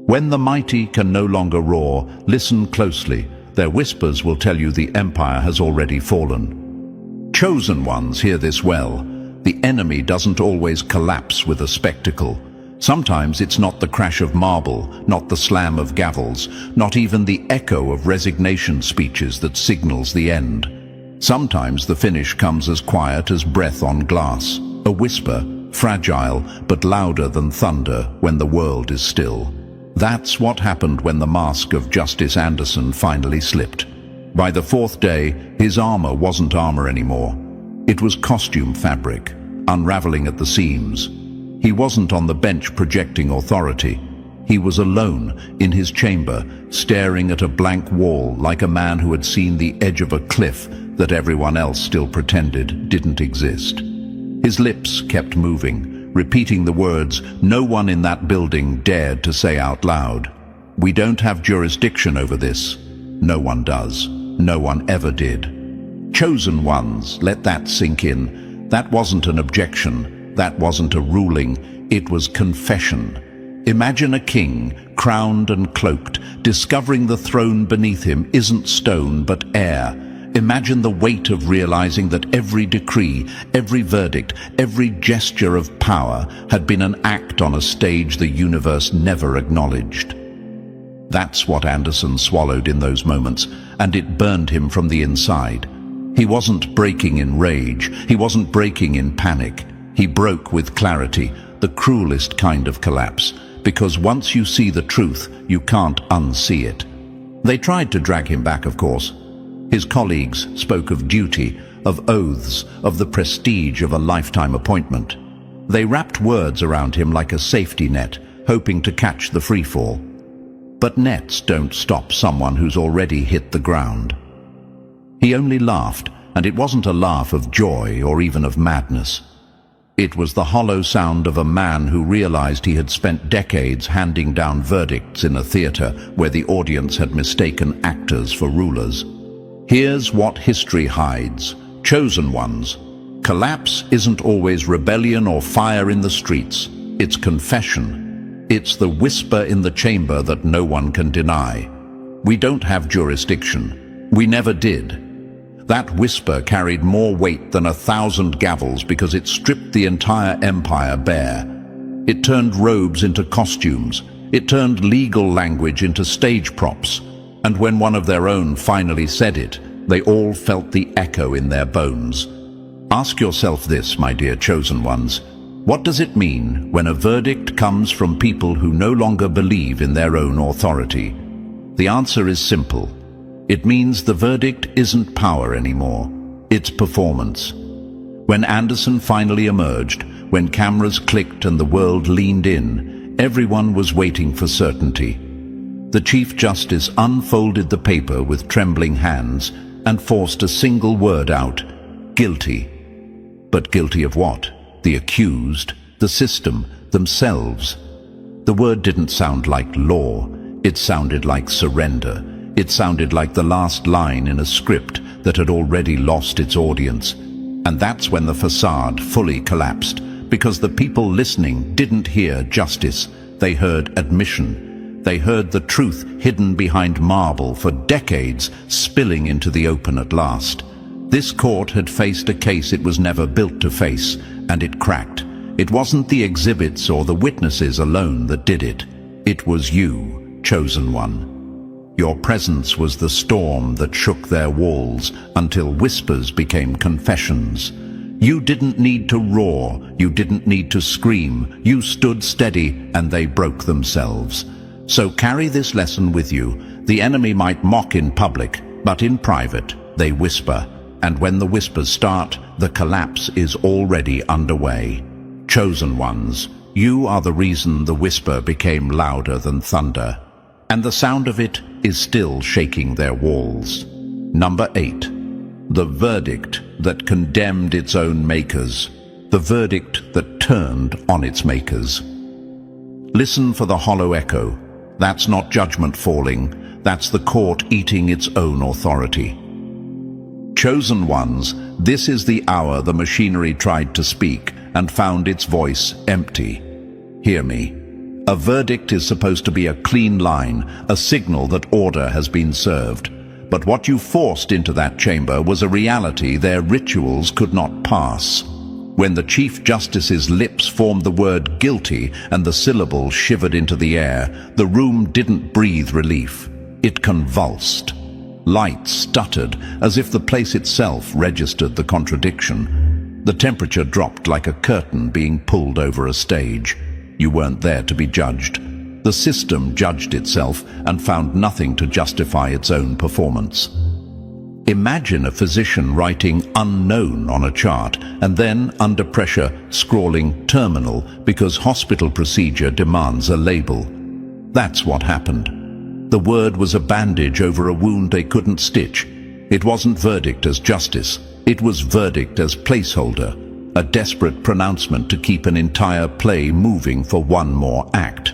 When the mighty can no longer roar, listen closely. Their whispers will tell you the empire has already fallen. Chosen ones hear this well. The enemy doesn't always collapse with a spectacle. Sometimes it's not the crash of marble, not the slam of gavels, not even the echo of resignation speeches that signals the end. Sometimes the finish comes as quiet as breath on glass, a whisper, fragile but louder than thunder when the world is still. That's what happened when the mask of Justice Anderson finally slipped. By the 4th day, his armor wasn't armor anymore. It was costume fabric, unraveling at the seams. He wasn't on the bench projecting authority. He was alone in his chamber, staring at a blank wall like a man who had seen the edge of a cliff that everyone else still pretended didn't exist. His lips kept moving, repeating the words no one in that building dared to say out loud. We don't have jurisdiction over this. No one does. No one ever did. Chosen ones, let that sink in. That wasn't an objection. That wasn't a ruling. It was confession. Imagine a king, crowned and cloaked, discovering the throne beneath him isn't stone but air. Imagine the weight of realizing that every decree, every verdict, every gesture of power had been an act on a stage the universe never acknowledged. That's what Anderson swallowed in those moments, and it burned him from the inside. He wasn't breaking in rage. He wasn't breaking in panic. He broke with clarity, the cruelest kind of collapse, because once you see the truth, you can't unsee it. They tried to drag him back, of course. His colleagues spoke of duty, of oaths, of the prestige of a lifetime appointment. They wrapped words around him like a safety net, hoping to catch the freefall. But nets don't stop someone who's already hit the ground. He only laughed, and it wasn't a laugh of joy or even of madness. It was the hollow sound of a man who realized he had spent decades handing down verdicts in a theater where the audience had mistaken actors for rulers. Here's what history hides. Chosen ones. Collapse isn't always rebellion or fire in the streets. It's confession. It's the whisper in the chamber that no one can deny. We don't have jurisdiction. We never did. That whisper carried more weight than 1,000 gavels because it stripped the entire empire bare. It turned robes into costumes. It turned legal language into stage props. And when one of their own finally said it, they all felt the echo in their bones. Ask yourself this, my dear chosen ones. What does it mean when a verdict comes from people who no longer believe in their own authority? The answer is simple. It means the verdict isn't power anymore. It's performance. When Anderson finally emerged, When cameras clicked and the world leaned in, everyone was waiting for certainty. The Chief Justice unfolded the paper with trembling hands and forced a single word out: guilty. But guilty of what? The accused, the system, themselves. The word didn't sound like law. It sounded like surrender. It sounded like the last line in a script that had already lost its audience. And that's when the facade fully collapsed, because the people listening didn't hear justice. They heard admission. They heard the truth hidden behind marble for decades spilling into the open at last. This court had faced a case it was never built to face, and it cracked. It wasn't the exhibits or the witnesses alone that did it. It was you, chosen one. Your presence was the storm that shook their walls until whispers became confessions. You didn't need to roar, you didn't need to scream. You stood steady and they broke themselves. So carry this lesson with you. The enemy might mock in public, but in private they whisper. And when the whispers start, the collapse is already underway. Chosen ones, you are the reason the whisper became louder than thunder. And the sound of it is still shaking their walls. Number 8. The verdict that condemned its own makers. The verdict that turned on its makers. Listen for the hollow echo. That's not judgment falling. That's the court eating its own authority. Chosen ones, this is the hour the machinery tried to speak and found its voice empty. Hear me. A verdict is supposed to be a clean line, a signal that order has been served. But what you forced into that chamber was a reality their rituals could not pass. When the Chief Justice's lips formed the word guilty and the syllable shivered into the air, the room didn't breathe relief. It convulsed. Light stuttered, as if the place itself registered the contradiction. The temperature dropped like a curtain being pulled over a stage. You weren't there to be judged. The system judged itself and found nothing to justify its own performance. Imagine a physician writing unknown on a chart and then, under pressure, scrawling terminal because hospital procedure demands a label. That's what happened. The word was a bandage over a wound they couldn't stitch. It wasn't verdict as justice. It was verdict as placeholder. A desperate pronouncement to keep an entire play moving for one more act.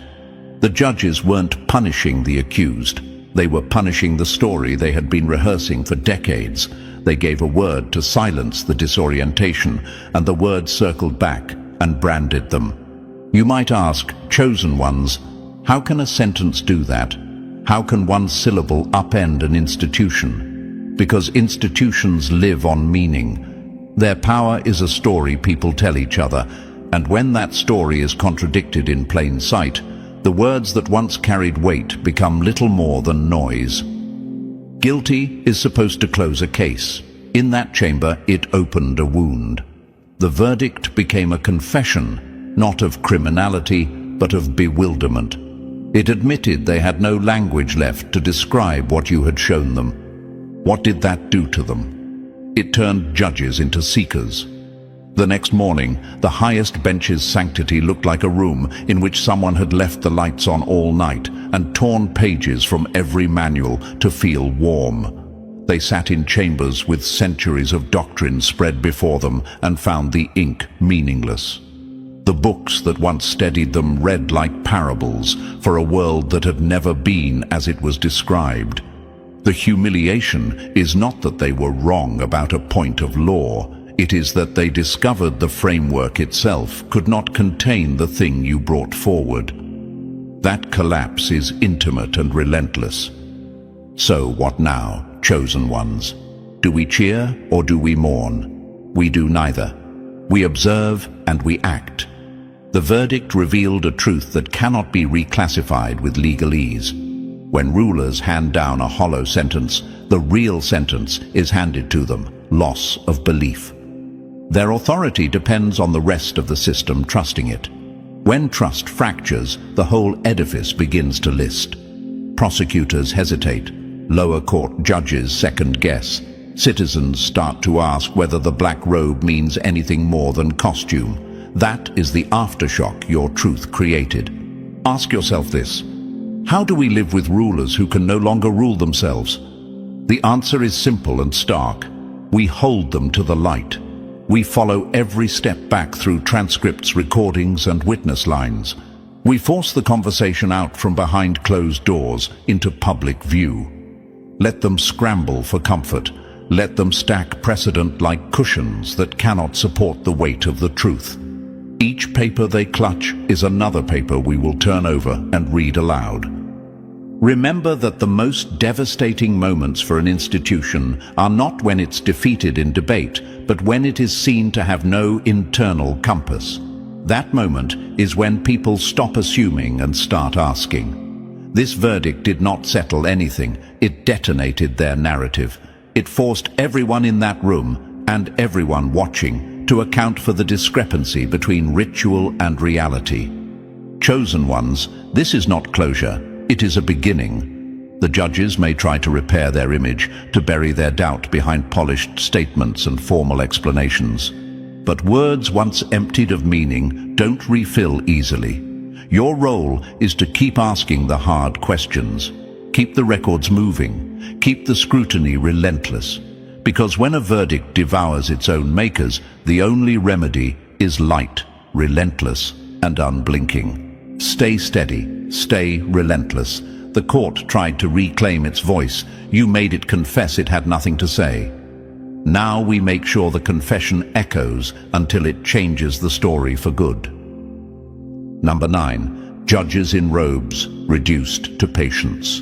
The judges weren't punishing the accused. They were punishing the story they had been rehearsing for decades. They gave a word to silence the disorientation, and the word circled back and branded them. You might ask, chosen ones, how can a sentence do that? How can one syllable upend an institution? Because institutions live on meaning. Their power is a story people tell each other, and when that story is contradicted in plain sight, the words that once carried weight become little more than noise. Guilty is supposed to close a case. In that chamber, it opened a wound. The verdict became a confession, not of criminality, but of bewilderment. It admitted they had no language left to describe what you had shown them. What did that do to them? It turned judges into seekers. The next morning, the highest bench's sanctity looked like a room in which someone had left the lights on all night and torn pages from every manual to feel warm. They sat in chambers with centuries of doctrine spread before them and found the ink meaningless. The books that once steadied them read like parables for a world that had never been as it was described. The humiliation is not that they were wrong about a point of law. It is that they discovered the framework itself could not contain the thing you brought forward. That collapse is intimate and relentless. So what now, chosen ones? Do we cheer or do we mourn? We do neither. We observe and we act. The verdict revealed a truth that cannot be reclassified with legalese. When rulers hand down a hollow sentence, the real sentence is handed to them: loss of belief. Their authority depends on the rest of the system trusting it. When trust fractures, the whole edifice begins to list. Prosecutors hesitate. Lower court judges second-guess. Citizens start to ask whether the black robe means anything more than costume. That is the aftershock your truth created. Ask yourself this: how do we live with rulers who can no longer rule themselves? The answer is simple and stark. We hold them to the light. We follow every step back through transcripts, recordings, and witness lines. We force the conversation out from behind closed doors into public view. Let them scramble for comfort. Let them stack precedent like cushions that cannot support the weight of the truth. Each paper they clutch is another paper we will turn over and read aloud. Remember that the most devastating moments for an institution are not when it's defeated in debate, but when it is seen to have no internal compass. That moment is when people stop assuming and start asking. This verdict did not settle anything. It detonated their narrative. It forced everyone in that room, and everyone watching, to account for the discrepancy between ritual and reality. Chosen ones, this is not closure. It is a beginning. The judges may try to repair their image, to bury their doubt behind polished statements and formal explanations. But words once emptied of meaning don't refill easily. Your role is to keep asking the hard questions. Keep the records moving. Keep the scrutiny relentless. Because when a verdict devours its own makers, the only remedy is light, relentless, and unblinking. Stay steady. Stay relentless. The court tried to reclaim its voice. You made it confess it had nothing to say. Now we make sure the confession echoes until it changes the story for good. Number 9. Judges in robes reduced to patience.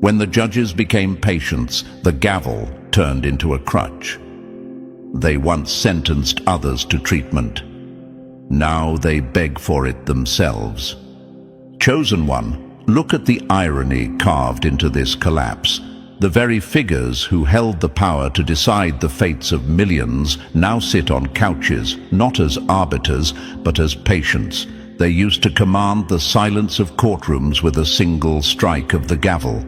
When the judges became patients, the gavel turned into a crutch. They once sentenced others to treatment. Now they beg for it themselves. Chosen one, look at the irony carved into this collapse. The very figures who held the power to decide the fates of millions now sit on couches, not as arbiters, but as patients. They used to command the silence of courtrooms with a single strike of the gavel.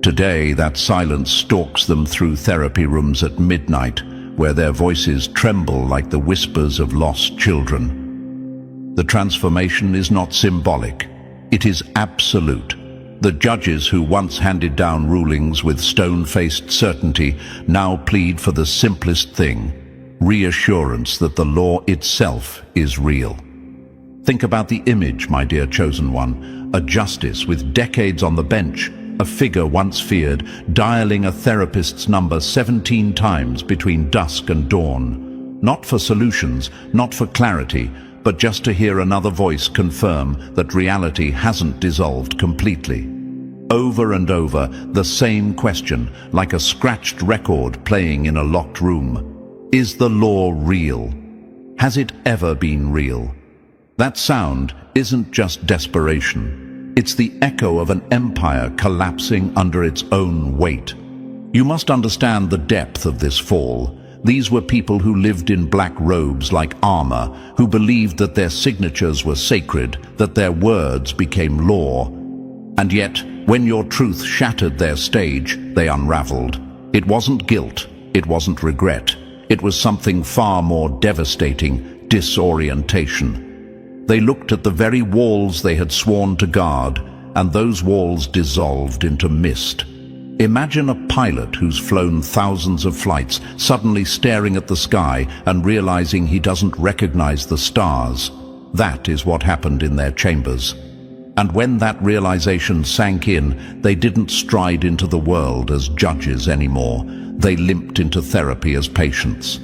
Today, that silence stalks them through therapy rooms at midnight, where their voices tremble like the whispers of lost children. The transformation is not symbolic. It is absolute. The judges who once handed down rulings with stone-faced certainty now plead for the simplest thing: reassurance that the law itself is real. Think about the image, my dear chosen one. A justice with decades on the bench, a figure once feared, dialing a therapist's number 17 times between dusk and dawn. Not for solutions, not for clarity, but just to hear another voice confirm that reality hasn't dissolved completely. Over and over, the same question, like a scratched record playing in a locked room. Is the law real? Has it ever been real? That sound isn't just desperation. It's the echo of an empire collapsing under its own weight. You must understand the depth of this fall. These were people who lived in black robes like armor, who believed that their signatures were sacred, that their words became law. And yet, when your truth shattered their stage, they unraveled. It wasn't guilt, it wasn't regret. It was something far more devastating: disorientation. They looked at the very walls they had sworn to guard, and those walls dissolved into mist. Imagine a pilot who's flown thousands of flights, suddenly staring at the sky and realizing he doesn't recognize the stars. That is what happened in their chambers. And when that realization sank in, they didn't stride into the world as judges anymore. They limped into therapy as patients.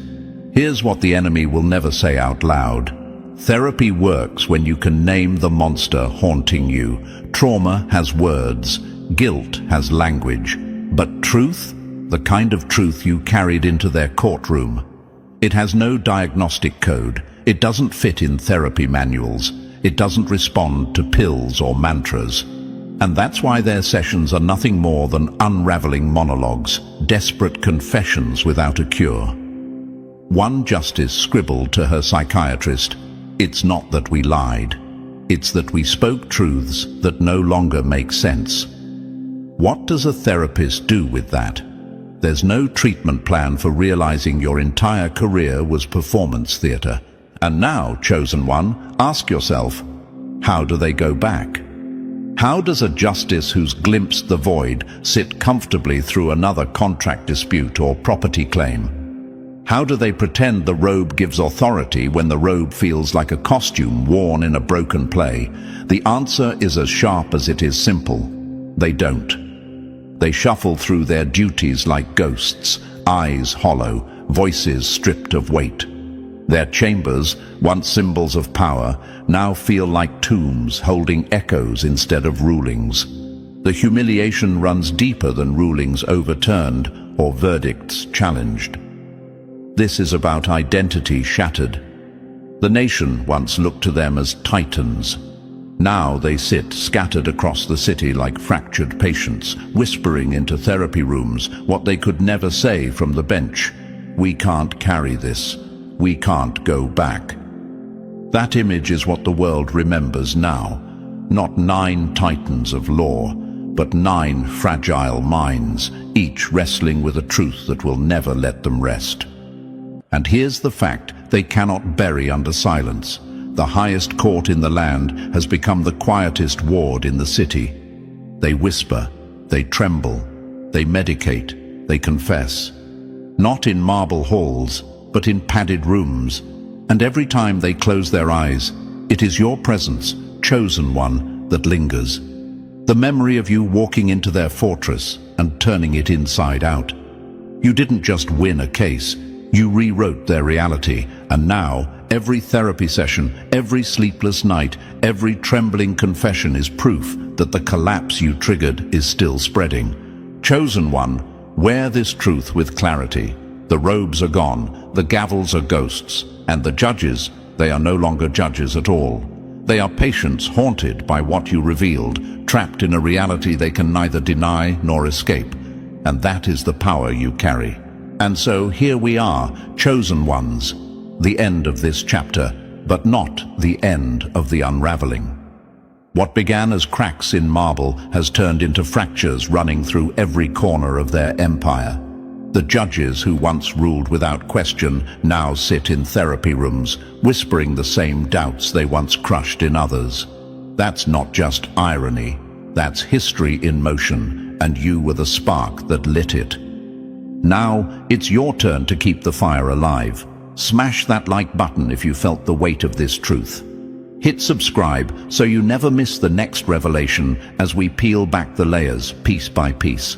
Here's what the enemy will never say out loud. Therapy works when you can name the monster haunting you. Trauma has words. Guilt has language. But truth, the kind of truth you carried into their courtroom, it has no diagnostic code. It doesn't fit in therapy manuals. It doesn't respond to pills or mantras. And that's why their sessions are nothing more than unraveling monologues, desperate confessions without a cure. One justice scribbled to her psychiatrist, "It's not that we lied. It's that we spoke truths that no longer make sense." What does a therapist do with that? There's no treatment plan for realizing your entire career was performance theater, And now, chosen one, ask yourself, how do they go back? How does a justice who's glimpsed the void sit comfortably through another contract dispute or property claim? How do they pretend the robe gives authority when the robe feels like a costume worn in a broken play? The answer is as sharp as it is simple. They don't. They shuffle through their duties like ghosts, eyes hollow, voices stripped of weight. Their chambers, once symbols of power, now feel like tombs holding echoes instead of rulings. The humiliation runs deeper than rulings overturned or verdicts challenged. This is about identity shattered. The nation once looked to them as titans. Now they sit scattered across the city like fractured patients, whispering into therapy rooms what they could never say from the bench. We can't carry this. We can't go back. That image is what the world remembers now. Not 9 titans of law, but 9 fragile minds, each wrestling with a truth that will never let them rest. And here's the fact they cannot bury under silence. The highest court in the land has become the quietest ward in the city. They whisper, they tremble, they medicate, they confess. Not in marble halls, but in padded rooms. And every time they close their eyes, it is your presence, chosen one, that lingers. The memory of you walking into their fortress and turning it inside out. You didn't just win a case. You rewrote their reality, and now, every therapy session, every sleepless night, every trembling confession is proof that the collapse you triggered is still spreading. Chosen one, wear this truth with clarity. The robes are gone, the gavels are ghosts, and the judges, they are no longer judges at all. They are patients haunted by what you revealed, trapped in a reality they can neither deny nor escape. And that is the power you carry. And so here we are, chosen ones, the end of this chapter, but not the end of the unraveling. What began as cracks in marble has turned into fractures running through every corner of their empire. The judges who once ruled without question now sit in therapy rooms, whispering the same doubts they once crushed in others. That's not just irony, that's history in motion, and you were the spark that lit it. Now, it's your turn to keep the fire alive. Smash that like button if you felt the weight of this truth. Hit subscribe so you never miss the next revelation as we peel back the layers piece by piece.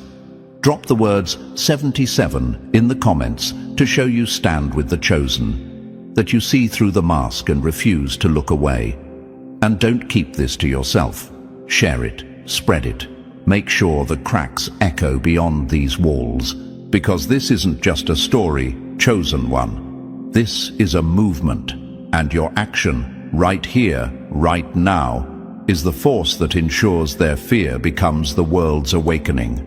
Drop the words 77 in the comments to show you stand with the chosen, that you see through the mask and refuse to look away. And don't keep this to yourself. Share it, spread it. Make sure the cracks echo beyond these walls. Because this isn't just a story, chosen one. This is a movement, and your action, right here, right now, is the force that ensures their fear becomes the world's awakening.